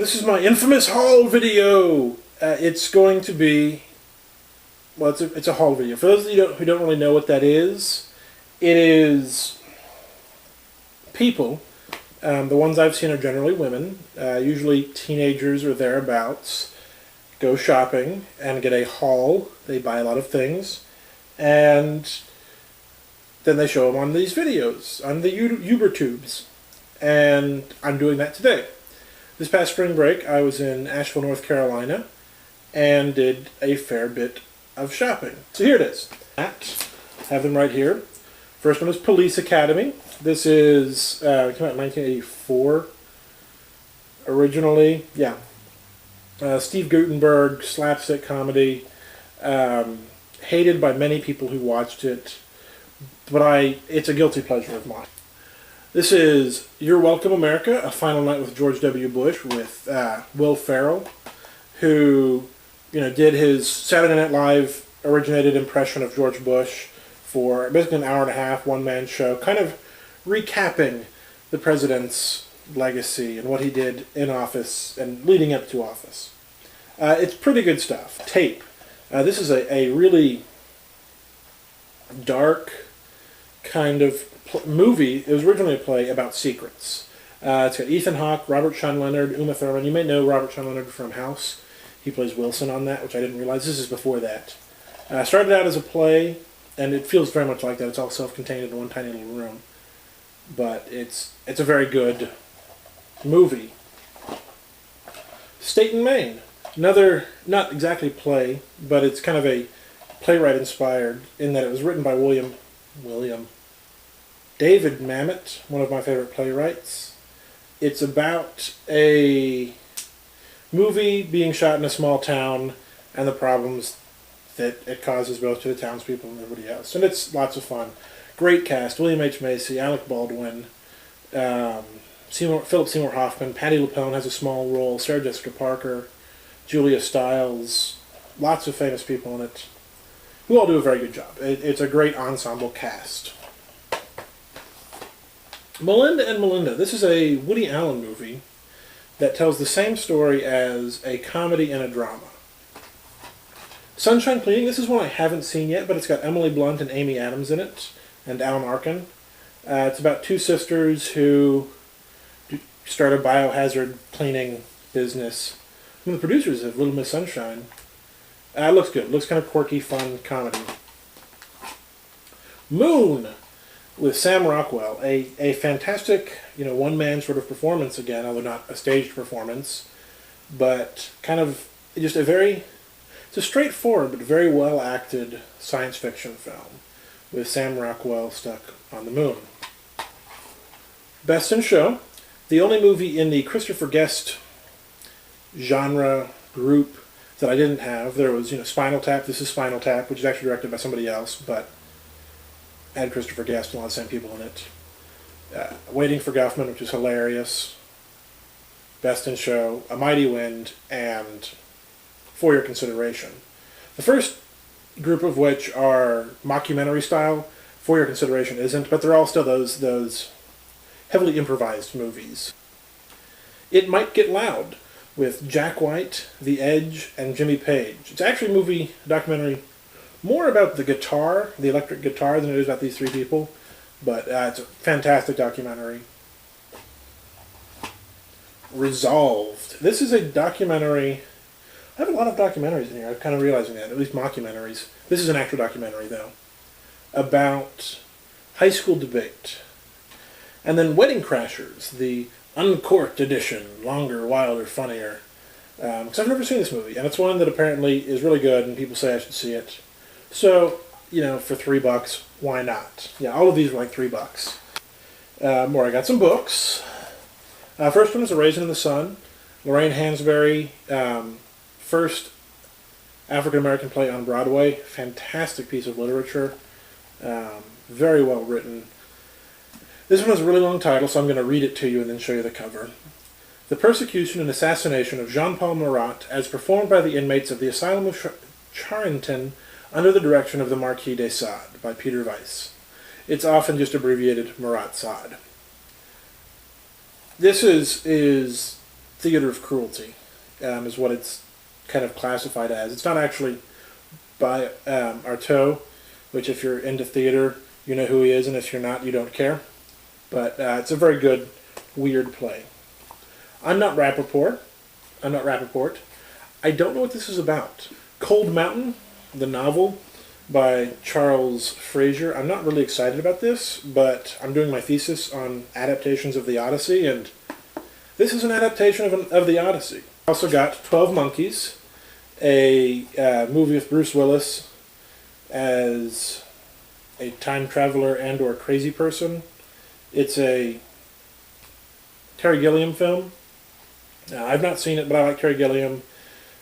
This is my infamous haul video. It's going to be, well, it's a haul video. For those of you who don't really know what that is, it is people. The ones I've seen are generally women, usually teenagers or thereabouts, go shopping and get a haul. They buy a lot of things, and then they show them on these videos, on the YouTubers. And I'm doing that today. This past spring break, I was in Asheville, North Carolina, and did a fair bit of shopping. So here it is. I have them right here. First one is Police Academy. This is, came out in 1984, originally. Yeah. Steve Guttenberg, slapstick comedy. Hated by many people who watched it, but it's a guilty pleasure of mine. This is You're Welcome, America, A Final Night with George W. Bush with Will Ferrell, who did his Saturday Night Live originated impression of George Bush for basically an hour and a half, one-man show, kind of recapping the president's legacy and what he did in office and leading up to office. It's pretty good stuff. Tape. This is a really dark kind of movie. It was originally a play about secrets. It's got Ethan Hawke, Robert Sean Leonard, Uma Thurman. You may know Robert Sean Leonard from House. He plays Wilson on that, which I didn't realize. This is before that. Started out as a play, and it feels very much like that. It's all self-contained in one tiny little room. But it's a very good movie. State and Maine. Another, not exactly play, but it's kind of a playwright inspired in that it was written by William David Mamet, one of my favorite playwrights. It's about a movie being shot in a small town and the problems that it causes both to the townspeople and everybody else. And it's lots of fun. Great cast. William H. Macy, Alec Baldwin, Philip Seymour Hoffman, Patti LuPone has a small role, Sarah Jessica Parker, Julia Stiles, lots of famous people in it, who all do a very good job. It's a great ensemble cast. Melinda and Melinda. This is a Woody Allen movie that tells the same story as a comedy and a drama. Sunshine Cleaning. This is one I haven't seen yet, but it's got Emily Blunt and Amy Adams in it, and Alan Arkin. It's about two sisters who start a biohazard cleaning business. One of the producers of Little Miss Sunshine. It looks good. It looks kind of quirky, fun comedy. Moon with Sam Rockwell. A fantastic, one-man sort of performance again, although not a staged performance, but kind of just it's a straightforward but very well-acted science fiction film with Sam Rockwell stuck on the moon. Best in Show. The only movie in the Christopher Guest genre group that I didn't have. There was, Spinal Tap. This is Spinal Tap, which is actually directed by somebody else, but had Christopher Guest and a lot of the same people in it. Waiting for Guffman, which is hilarious. Best in Show, A Mighty Wind, and For Your Consideration. The first group of which are mockumentary style. For Your Consideration isn't, but they're all still those heavily improvised movies. It Might Get Loud with Jack White, The Edge, and Jimmy Page. It's actually a documentary, more about the guitar, the electric guitar, than it is about these three people. But it's a fantastic documentary. Resolved. This is a documentary. I have a lot of documentaries in here. I'm kind of realizing that, at least mockumentaries. This is an actual documentary, though, about high school debate. And then Wedding Crashers, the uncorked edition, longer, wilder, funnier. Because I've never seen this movie, and it's one that apparently is really good, and people say I should see it. So, for $3, why not? Yeah, all of these were like $3. I got some books. First one is A Raisin in the Sun. Lorraine Hansberry, first African-American play on Broadway. Fantastic piece of literature. Very well written. This one has a really long title, so I'm going to read it to you and then show you the cover. The Persecution and Assassination of Jean-Paul Marat, as performed by the inmates of the Asylum of Charenton under the direction of the Marquis de Sade, by Peter Weiss. It's often just abbreviated Marat Sade. This is theater of cruelty, is what it's kind of classified as. It's not actually by Artaud, which if you're into theater, you know who he is, and if you're not, you don't care. But it's a very good, weird play. I'm not Rappaport. I don't know what this is about. Cold Mountain, the novel by Charles Frazier. I'm not really excited about this, but I'm doing my thesis on adaptations of the Odyssey, and this is an adaptation of the Odyssey. I also got 12 Monkeys, a movie with Bruce Willis as a time traveler and or crazy person. It's a Terry Gilliam film. I've not seen it, but I like Terry Gilliam.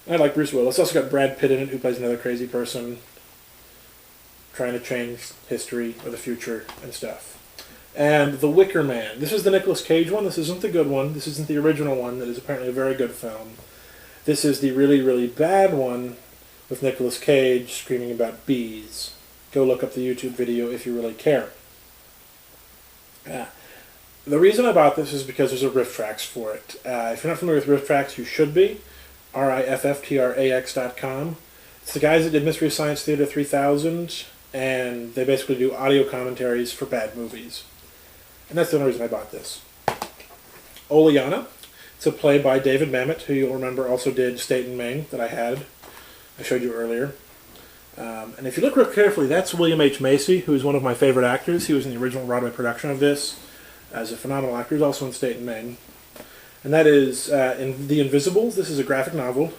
I like Bruce Willis. It's also got Brad Pitt in it, who plays another crazy person trying to change history or the future and stuff. And The Wicker Man. This is the Nicolas Cage one. This isn't the good one. This isn't the original one that is apparently a very good film. This is the really, really bad one with Nicolas Cage screaming about bees. Go look up the YouTube video if you really care. The reason I bought this is because there's a riff tracks for it. If you're not familiar with riff tracks, you should be. rifftrax.com. It's the guys that did Mystery Science Theater 3000, and they basically do audio commentaries for bad movies. And that's the only reason I bought this. Oleana. It's a play by David Mamet, who you'll remember also did State and Maine, that I showed you earlier. And if you look real carefully, that's William H. Macy, who is one of my favorite actors. He was in the original Broadway production of this as a phenomenal actor. He's also in State and Maine. And that is in The Invisibles. This is a graphic novel.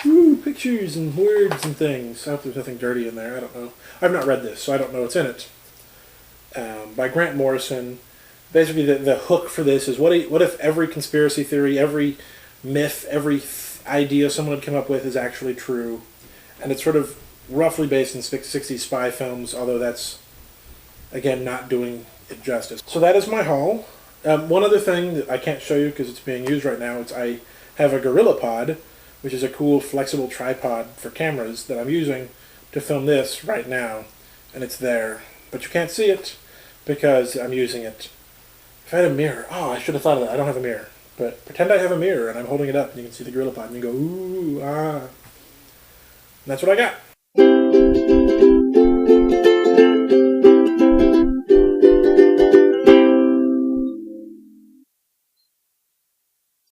Woo, pictures and words and things. I hope there's nothing dirty in there. I don't know. I've not read this, so I don't know what's in it. By Grant Morrison. Basically, the hook for this is what if every conspiracy theory, every myth, every idea someone had come up with is actually true. And it's sort of roughly based in 60s spy films, although that's, again, not doing it justice. So that is my haul. One other thing that I can't show you because it's being used right now is I have a GorillaPod, which is a cool flexible tripod for cameras that I'm using to film this right now. And it's there. But you can't see it because I'm using it. If I had a mirror, I should have thought of that. I don't have a mirror. But pretend I have a mirror and I'm holding it up and you can see the GorillaPod and you go, ooh, ah. And that's what I got.